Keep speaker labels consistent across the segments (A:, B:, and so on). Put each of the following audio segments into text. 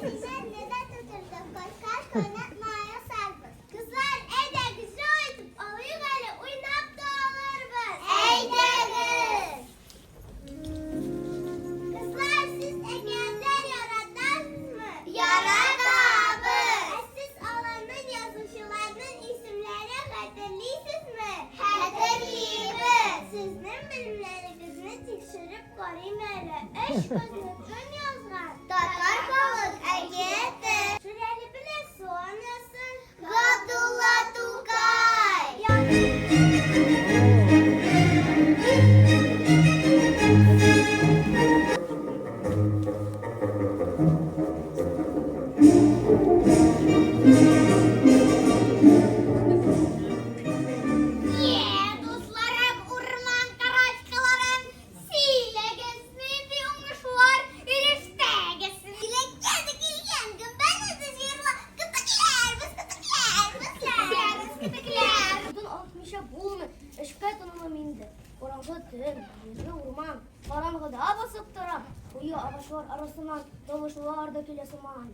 A: Sizler neden tuturduk? Koşkar oynatmaya sardık. Kızlar evde güzel oynatıp oyun öyle oynap da oluruz. Evde kız. Kızlar siz egeller yaradan mı? Yaradabız. Siz alanın yazışılarının isimleri hatırlıyorsunuz mu? Hatırlıyoruz. Sizin bilimlerinizi tekşirip koruyun öyle. Eş gözünüzün yazgan. Tatar balık Ege'dir. Süreli bile sonrasın. Gadula Tukay. Dostlarım, urman karaçkalarım, sile geçsin diyormuşlar, ilişte geçsin. Dilek geldi gelgen, gümbeniz dışarıla, kıtıklar, biz kıtıklar. Budun 60'a bulma, eşkay tanımam indi. Orangı tüm, yüzü urman, karanlığı da basıp duram. Uyu ağaçlar arasından, doluşlar da kilesuman.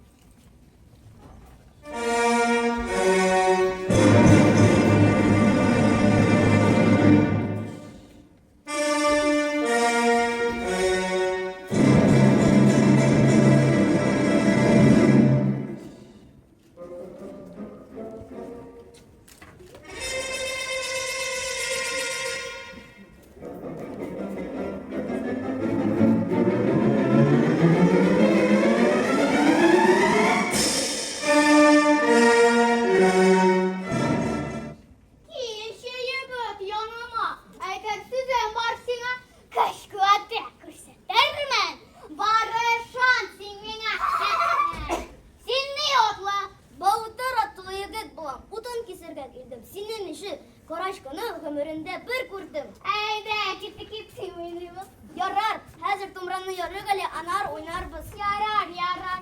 A: Bir kurdum. Ayda gittik seviniyoruz. Yarar. Hazır tumranı yarıyor gale anar oynar bas. Yarar.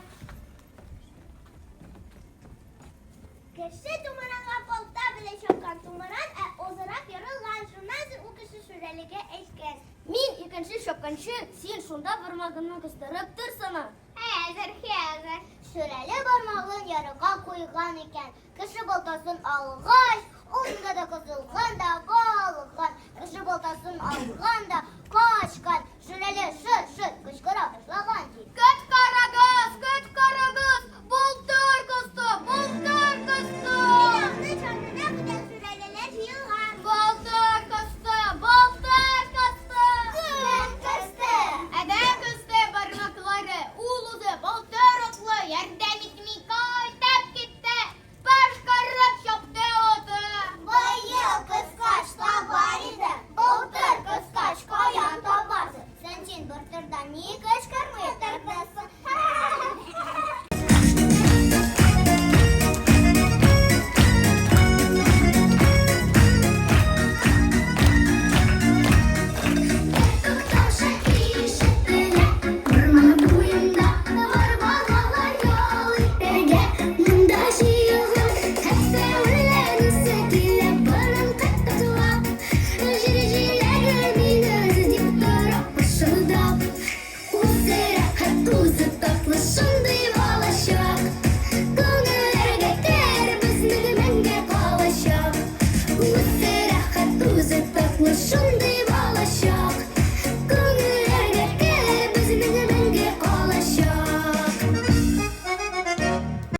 A: Keşke tumaran kapalta bile şokan tumaran ozarak yarılgan şundan o kişi süreliğe eşken. Min ikinci şokanşı sen şunda parmağını kıstırıp dursana. Hazır. Süreli parmağın yarıga koygan iken kişi baltasın alğaç. Onunla da kızılgan da balğan. Kişi baltasın alğan da kaçkan. Süreli şır kışkıra başlagan ki.